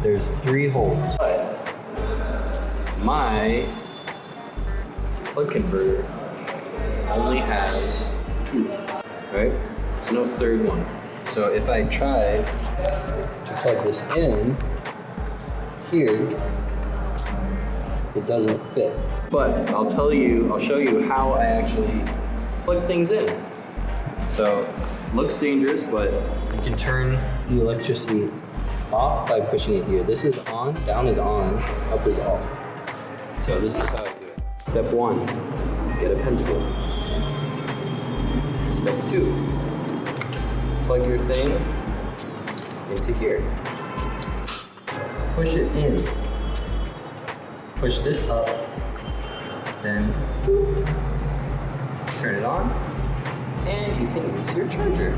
there's 3 holes. But my plug converter only has 2, right? There's no third one. So if I try to plug this in here, it doesn't fit. But I'll show you how I actually plug things in. So, looks dangerous, but you can turn the electricity off by pushing it here. This is on, down is on, up is off. So this is how I do it. Step 1, get a pencil. Step 2, plug your thing into here. Push it in. Push this up, then boop, turn it on, and you can use your charger.